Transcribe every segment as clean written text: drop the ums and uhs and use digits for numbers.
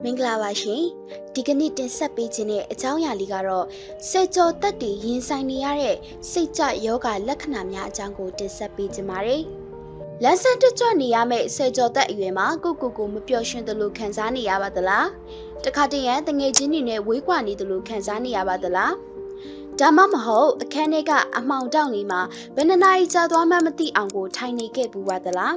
မင်္ဂလာပါရှင်ဒီကနေ့တင်ဆက်ပေးခြင်းတဲ့အကြောင်းအရာလေးကတော့စေကြောတက်တီရင်ဆိုင်နေရတဲ့စိတ်ကြယောဂလက္ခဏာများအကြောင်းကိုတင်ဆက်ပေးခြင်းပါတယ်လမ်းဆန်းတက်ကြွနေရမယ့်စေကြောတက်အရွယ်မှာကိုမပျော်ရွှင်သလိုခံစားနေရပါသလားတခါတရံတငယ်ချင်းတွေနဲ့ဝေးကွာနေသလိုခံစားနေရပါသလားဒါမှမဟုတ်အခန်းထဲကအမှောင်တောင်လေးမှာဘယ်နှနာရီကြာသွားမှမသိအောင်ကိုထိုင်နေခဲ့ပူပါသလား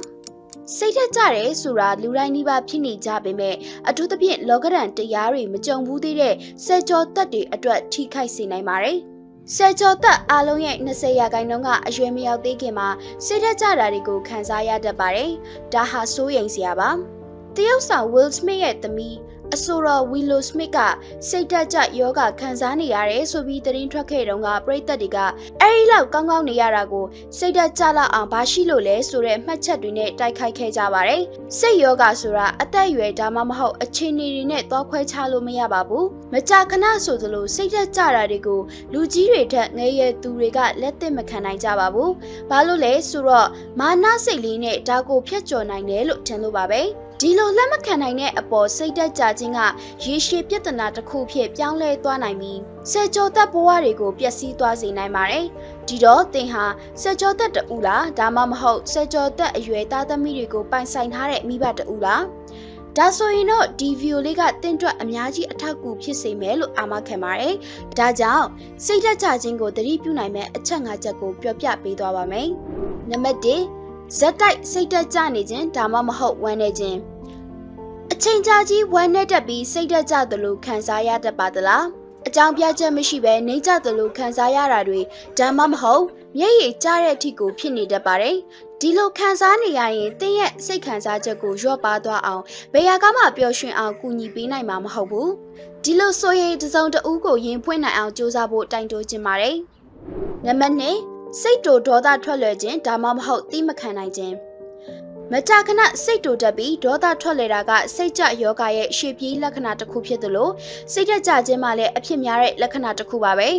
စိတ်ထက်ကြတယ်ဆိုတာလူတိုင်းနီးပါးဖြစ်နေကြပေမဲ့အထူးသဖြင့်လောကဓာတ်တရားတွေမကြုံဘူးသေးတဲ့စေကြောတက်တွေအတွက်ထိခိုက်စေနိုင်ပါတယ်။စေကြောတက်အားလုံးရဲ့20%ကအရွယ်မရောက်သေးခင်မှာစိတ်ထက်ကြတာတွေကိုခံစားရတတ်ပါတယ်။ဒါဟာစိုးရိမ်စရာပါ။တရုတ်ဆောင် Will Smith ရဲ့သမီးအဆိုတော် Willow Smith ကစိတ်တက်ကြယောဂခံစားနေရတယ်ဆိုပြီးသတင်းထွက်ခဲ့တုန်းကပရိသတ်တွေကအဲဒီလောက်ကောင်းကောင်းနေရတာကိုစိတ်တက်ကြလောက်အောင်ဘာရှိလို့လဲဆိုတဲ့မှတ်ချက်တွေနဲ့တိုက်ခိုက်ခဲ့ကြပါတယ်။စိတ်ယောဂဆိုတာအသက်အရွယ်ဒါမှမဟုတ်အခြေအနေတွေနဲ့သွားခွဲခြားလို့မရပါဘူး။မကြာခဏဆိုသလိုစိတ်တက်ကြတာတွေကိုလူကြီးတွေထက်ငယ်ရွယ်သူတွေကလက်သင့်မခံနိုင်ကြပါဘူး။ဘာလို့လဲဆိုတော့မာနစိတ်လေးနဲ့ဒါကိုဖျက်ကျော်နိုင်တယ်လို့ထင်လို့ပါပဲ။ဒီလိုလက်မခံနိုင်တဲ့အပေါ်စိတ်တက်ကြခြင်းကရေရှည်ပြဿနာတစ်ခုဖြစ်ပြောင်းလဲသွားနိုင်ပြီးစေကြောတက်ဘဝတွေကိုပျက်စီးသွားစေနိုင်ပါတယ်။ဒီတော့သင်ဟာစေကြောတက်တူလားဒါမှမဟုတ်စေကြောတက်အရွယ်သားသမီးတွေကိုပိုင်ဆိုင်ထားတဲ့မိဘတူလား။ဒါဆိုရင်တော့ဒီဗီဒီယိုလေးကသင်အတွက်အများကြီးအထောက်အကူဖြစ်စေမယ်လို့အာမခံပါတယ်။ဒါကြောင့်စိတ်တက်ကြခြင်းကိုသတိပြုနိုင်မယ့်အချက်၅ချက်ကိုပြောပြပေးသွားပါမယ်။နံပါတ်1ဇက်တိုက်စိတ်တက်ကြနေခြင်းဒါမှမဟုတ်ဝမ်းနေခြင်းအချိန်ကြာကြီးဝမ်းနေတတ်ပြီးစိတ်တက်ကြသလိုခံစားရတတ်ပါသလားအကြောင်းပြချက်မရှိဘဲနေကြသလိုခံစားရတာတွေဒါမှမဟုတ်မျက်ရည်ကျတဲ့အထိကိုဖြစ်နေတတ်ပါတယ်ဒီလိုခံစားနေရရင်သင်ရဲ့စိတ်ခံစားချက်ကိုလျော့ပါသွားအောင်ဘယ်ရာကမှပျော်ရွှင်အောင်ကူညီပေးနိုင်မှာမဟုတ်ဘူးဒီလိုဆိုရင်တစ်စုံတစ်ဦးကိုရင်ဖွင့်နိုင်အောင်ကြိုးစားဖို့တိုင်တိုးခြင်းပါတယ်နံပါတ်2စိတ်တိုဒေါသထွက်လွယ်ခြင်းဒါမှမဟုတ်တိမခံနိုင်ခြင်းမကြာခဏစိတ်တိုတက်ပြီးဒေါသထွက်လေတာကစိတ်ကြယောဂရဲ့ရှေ့ပြေးလက္ခဏာတစ်ခုဖြစ်သလိုစိတ်တက်ကြခြင်းမှလည်းအဖြစ်များတဲ့လက္ခဏာတစ်ခုပါပဲ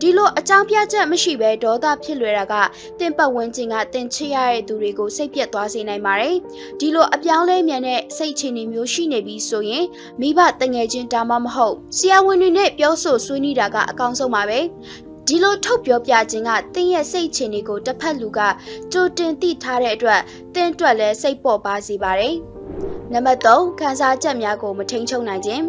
ဒီလိုအကြောင်းပြချက်မရှိဘဲဒေါသဖြစ်လွယ်တာကတင်ပတ်ဝန်းကျင်ကတင်ချရတဲ့သူတွေကိုစိတ်ပြတ်သွားစေနိုင်ပါတယ်ဒီလိုအပြောင်းလဲမြန်တဲ့စိတ်အခြေအနေမျိုးရှိနေပြီးဆိုရင်မိဘတငယ်ချင်းဒါမှမဟုတ်ဆရာဝန်တွေနဲ့ပြောဆိုဆွေးနွေးတာကအကောင်းဆုံးပါပဲဒီလိုထုတ်ပြောပြခြင်းကသင်ရဲ့စိတ်အခြေအနေကိုတစ်ဖက်လူကကြိုတင်သိထားတဲ့အတွက်သင်အတွက်လည်းစိတ်ပေါ်ပါစေပါတယ်။နံပါတ်3ခံစားချက်များကိုမထိန်ချုပ်နိုင်ခြင်း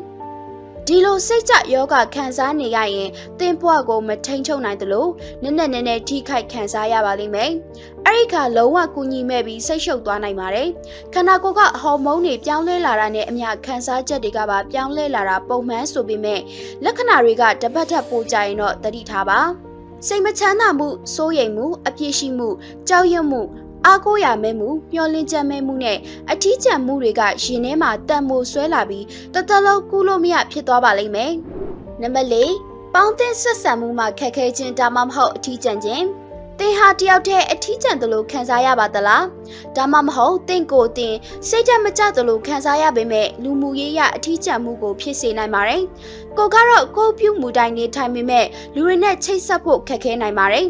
ဒီလိုစိတ်ကြယောဂခံစားနေရရင်သင်ဘဝကိုမထိန်ချုပ်နိုင်သလိုနည်းနည်းထိခိုက်ခံစားရပါလိမ့်မယ်။အဲ့ဒီခါလုံးဝကူညီမဲ့ပြီးစိတ်ရှုပ်သွားနိုင်ပါတယ်။ခန္ဓာကိုယ်ကဟော်မုန်းတွေပြောင်းလဲလာတာနဲ့အမျှခံစားချက်တွေကပါပြောင်းလဲလာတာပုံမှန်ဆိုပေမဲ့လက္ခဏာတွေကတပတ်ထပ်ပိုကြရင်တော့သတိထားပါ။စိတ်မချမ်းသာမှုစိုးရိမ်မှုအပြစ်ရှိမှုကြောက်ရွံ့မှုအားကိုးရမဲမှုမျောလင်းချက်မဲမှုနဲ့အထီးကျန်မှုတွေကရင်ထဲမှာတန်မိုးဆွဲလာပြီးတသက်လုံးကူးလို့မရဖြစ်သွားပါလိမ့်မယ်။နံပါတ်4ပေါင်းသင်းဆက်ဆံမှုမှာခက်ခဲခြင်းဒါမှမဟုတ်အထီးကျန်ခြင်းသင်ဟာတယောက်တည်းအထီးကျန်သလိုခံစားရပါသလားဒါမှမဟုတ်သင်ကိုယ်တင်စိတ်ဓာတ်မကျသလိုခံစားရပေမဲ့လူမှုရေးရအထီးကျန်မှုကိုဖြစ်စေနိုင်ပါတယ်ကိုကတော့ကိုပြုမှုတိုင်းနေထိုင်ပေမဲ့လူတွေနဲ့ချိတ်ဆက်ဖို့ခက်ခဲနိုင်ပါတယ်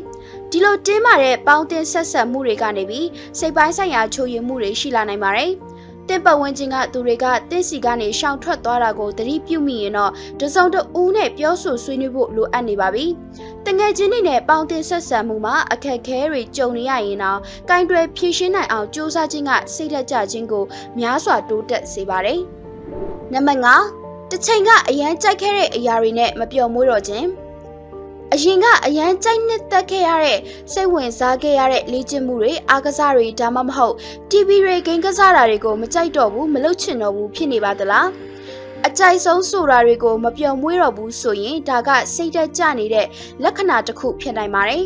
ဒီလိုတင်းမာတဲ့ပေါင်းတင်ဆက်ဆက်မှုတွေကနေပြီးစိတ်ပိုင်းဆိုင်ရာချိုးယွင်းမှုတွေရှိလာနိုင်ပါတယ်တင်ပတ်ဝန်းကျင်ကသူတွေကတင်းစီကနေရှောင်ထွက်သွားတာကိုသတိပြုမိရင်တော့တစုံတဦးနဲ့ပြောဆိုဆွေးနွေးဖို့လိုအပ်နေပါပြီ။တငယ်ချင်းတွေနဲ့ပေါင်းတင်ဆက်ဆံမှုမှာအခက်အခဲတွေကြုံနေရရင်တော့ကင်တွယ်ဖြေရှင်းနိုင်အောင်ကြိုးစားခြင်းကစိတ်ဓာတ်ကြခြင်းကိုများစွာတိုးတက်စေပါတယ်။နံပါတ်5တစ်ချိန်ကအရန်ကြိုက်ခဲ့တဲ့အရာတွေနဲ့မပျော်မွေ့တော့ခြင်းအရင်ကအရန်ကြိုက်နှစ်သက်ခဲ့ရတဲ့စိတ်ဝင်စားခဲ့ရတဲ့လေ့ကျင့်မှုတွေအားကစားတွေဒါမှမဟုတ် TV တွေဂိမ်းကစားတာတွေကိုမကြိုက်တော့ဘူးမလုပ်ချင်တော့ဘူးဖြစ်နေပါသလားအကြိုက်ဆုံးဆိုတာတွေကိုမပျော်မွေ့တော့ဘူးဆိုရင်ဒါကစိတ်ဓာတ်ကျနေတဲ့လက္ခဏာတစ်ခုဖြစ်နိုင်ပါတယ်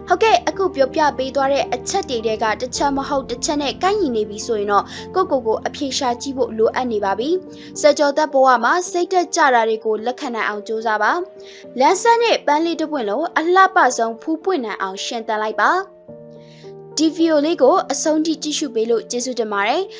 ဟုတ်ကဲ့အခုပြောပြပေးသွားတဲ့အချက်တွေကတစ်ချက်မဟုတ်တစ်ချက်နဲ့ကိုက်ညီနေပြီဆိုရင်တော့ကိုအဖြေရှာကြည့်ဖို့လိုအပ်နေပါပြီ။စကြောသက်ဘဝမှာစိတ်တက်ကြတာတွေကိုလက်ခံနိုင်အောင်ကြိုးစားပါ။လမ်းဆန်းတဲ့ပန်းလေးတစ်ပွင့်လုံးအလှပဆုံးဖူးပွင့်နိုင်အောင်ရှင်သန်လိုက်ပါ။ဒီဗီဒီယိုလေးကိုအဆုံးထိကြည့်ရှုပေးလို့ကျေးဇူးတင်ပါတယ်။